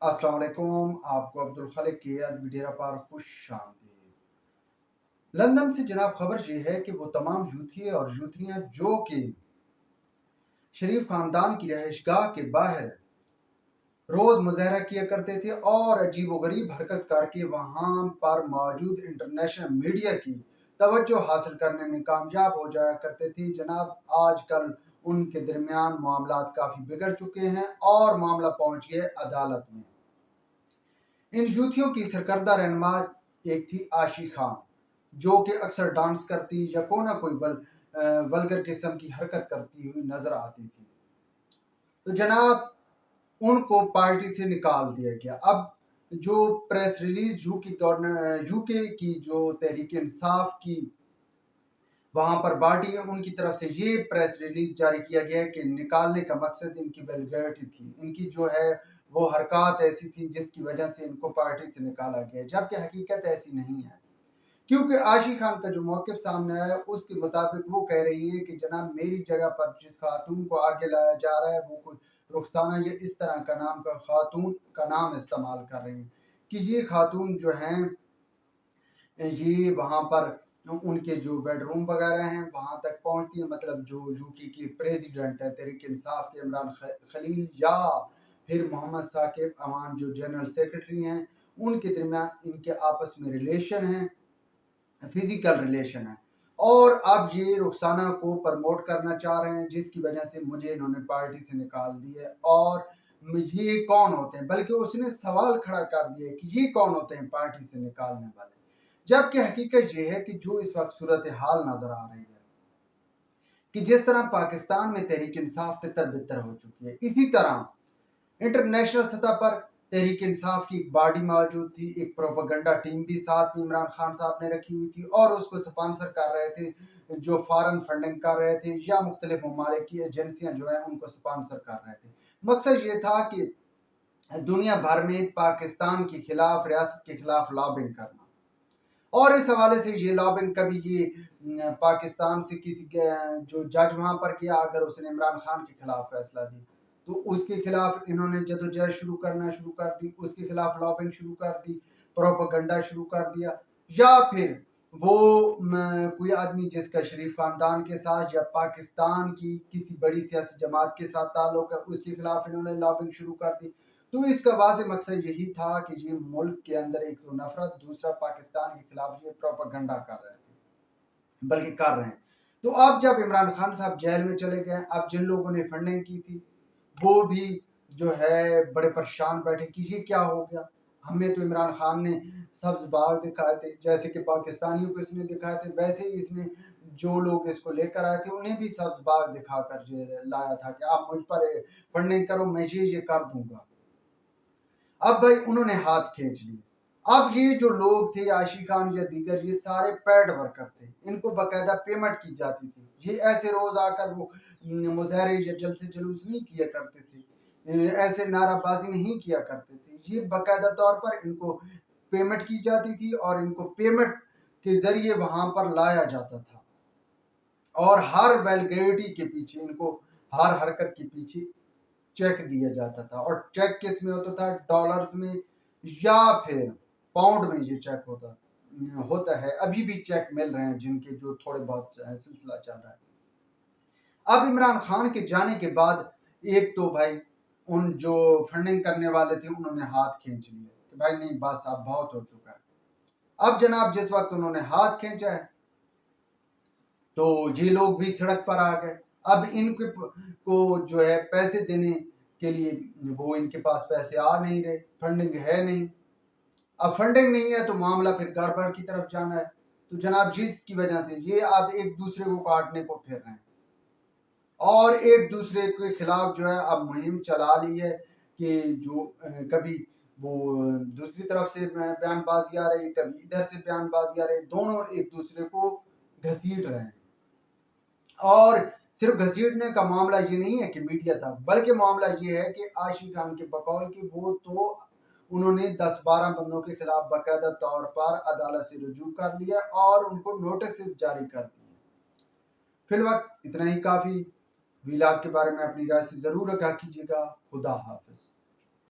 अस्सलाम वालेकुम। आपको अब्दुल खालिक की मीडिया पर खुश आमदीद। लंदन से जनाब खबर ये है कि वो तमाम यूथी और यूथनियां जो कि शरीफ खानदान की रहायशगाह के बाहर रोज मुजाहरा किया करते थे और अजीबोगरीब हरकत करके वहां पर मौजूद इंटरनेशनल मीडिया की तवज्जो हासिल करने में कामयाब हो जाया करते थे, जनाब आजकल उनके दरमियान मामलात काफी बिगड़ चुके हैं और मामला पहुंच गया अदालत में। इन यूथियों की सरकर्दा रहनुमा एक थी आशी खान, जो कि अक्सर डांस करती या कोई ना कोई वल्गर किस्म की हरकत करती हुई नजर आती थी। तो जनाब उनको पार्टी से निकाल दिया गया। अब जो प्रेस रिलीज यूके की जो तहरीक इंसाफ की वहां पर पार्टी है, उनकी तरफ से ये प्रेस रिलीज जारी किया गया है कि निकालने का मकसद इनकी वेलगैरिटी थी, इनकी जो है वो हरकत ऐसी थी जिसकी वजह से इनको पार्टी से निकाला गया, जबकि हकीकत ऐसी नहीं है। क्योंकि आशी खान का जो मौक़िफ़ सामने आया उसके मुताबिक वो कह रही है कि जनाब मेरी जगह पर जिस खातून को आगे लाया जा रहा है वो कोई रुखसाना या इस तरह का नाम का खातून का नाम इस्तेमाल कर रही है कि ये खातून जो हैं ये वहाँ पर उनके जो बेडरूम वगैरह हैं वहाँ तक पहुँचती है, मतलब जो यूके की प्रेसिडेंट है तहरीक इंसाफ के इमरान खलील या फिर मोहम्मद साकिब अवान जो जनरल सेक्रेटरी हैं, उनके दरमियान इनके आपस में रिलेशन है, फिजिकल रिलेशन है। और अब ये रुखसाना को प्रमोट करना चाह रहे हैं जिसकी वजह से मुझे इन्होंने पार्टी से निकाल दी है। और ये कौन होते हैं, बल्कि उसने सवाल खड़ा कर दिया कि ये कौन होते हैं पार्टी से निकालने वाले, जबकि हकीकत ये है कि जो इस वक्त सूरत हाल नजर आ रही है कि जिस तरह पाकिस्तान में तहरीक इंसाफ तितर बितर हो चुकी है, इसी तरह इंटरनेशनल सतह पर तहरीक इंसाफ की एक बॉडी मौजूद थी, एक प्रोपेगेंडा टीम भी साथ में इमरान खान साहब ने रखी हुई थी और उसको स्पॉन्सर कर रहे थे जो फॉरेन फंडिंग कर रहे थे या मुख्तलिफ ममालिक की एजेंसियां जो है उनको स्पॉन्सर कर रहे थे। मकसद ये था कि दुनिया भर में पाकिस्तान के खिलाफ, रियासत के खिलाफ लॉबिंग करना। और इस हवाले से ये लॉबिंग कभी ये पाकिस्तान से किसी जो जज वहां पर किया, अगर उसने इमरान खान के खिलाफ फैसला दी तो उसके खिलाफ इन्होंने जदोजहद शुरू कर दी, उसके खिलाफ लॉबिंग शुरू कर दी, प्रोपेगेंडा शुरू कर दिया। या फिर वो कोई आदमी जिसका शरीफ खानदान के साथ या पाकिस्तान की किसी बड़ी सियासी जमात के साथ ताल्लुक है, उसके खिलाफ इन्होंने लॉबिंग शुरू कर दी। तो इसका वाज़ेह मकसद यही था कि ये मुल्क के अंदर एक तो नफरत, दूसरा पाकिस्तान के खिलाफ ये प्रोपेगेंडा कर रहे थे, बल्कि कर रहे हैं। तो अब जब इमरान खान साहब जेल में चले गए, अब जिन लोगों ने फंडिंग की थी वो भी जो है बड़े परेशान बैठे कि ये क्या हो गया, हमें तो इमरान खान ने सब्ज बाग दिखाए थे, जैसे कि पाकिस्तानियों को इसने दिखाए थे वैसे ही इसने जो लोग इसको लेकर आए थे उन्हें भी सब्ज बाग दिखाकर लाया था कि आप मुझ पर फंडिंग करो, मैं ये कर दूंगा। अब भाई उन्होंने हाथ खींच लिए। अब ये जो लोग थे आशी खान या दीगर, ये सारे पेड वर्कर थे, इनको बकायदा पेमेंट की जाती थी। ये ऐसे रोज आकर वो मुजाहरे या जलसे जुलूस नहीं किया करते थे, ऐसे नाराबाजी नहीं किया करते थे। ये बकायदा तौर पर इनको पेमेंट की जाती थी और इनको पेमेंट के जरिए वहां पर लाया जाता था और हर वेलगैरिटी के पीछे, इनको हर हरकत के पीछे चेक दिया जाता था। और चेक किस में होता था, डॉलर्स में या फिर पाउंड में ये चेक होता है। अभी भी चेक मिल रहे हैं जिनके जो थोड़े बहुत सिलसिला चल रहा है। अब इमरान खान के जाने के बाद एक तो भाई उन जो फंडिंग करने वाले थे उन्होंने हाथ खींच लिया कि भाई नहीं बस अब बहुत हो चुका है। अब जनाब जिस वक्त उन्होंने हाथ खींचा है तो ये लोग भी सड़क पर आ गए। अब इनके को जो है पैसे देने के लिए वो इनके पास पैसे आ नहीं रहे, फंडिंग है नहीं। अब फंडिंग नहीं है तो मामला फिर गड़बड़ की तरफ जाना है। तो जनाब जिसकी वजह से ये अब एक दूसरे को काटने को फिर रहे हैं और एक दूसरे के खिलाफ जो है अब मुहिम चला ली है कि जो कभी वो दूसरी तरफ से बयानबाजी आ रही, कभी इधर से बयानबाजी आ रही, दोनों एक दूसरे को घसीट रहे हैं। और सिर्फ घसीटने का मामला ये नहीं है कि मीडिया था, बल्कि मामला ये है कि आशी खान के बकौल की वो तो उन्होंने 10-12 बंदों के खिलाफ बाकायदा तौर पर अदालत से रुजू कर लिया और उनको नोटिस जारी कर दिए। फिलहाल इतना ही काफ़ी। व्लॉग के बारे में अपनी राय से ज़रूर आगाह कीजिएगा। खुदा हाफिज़।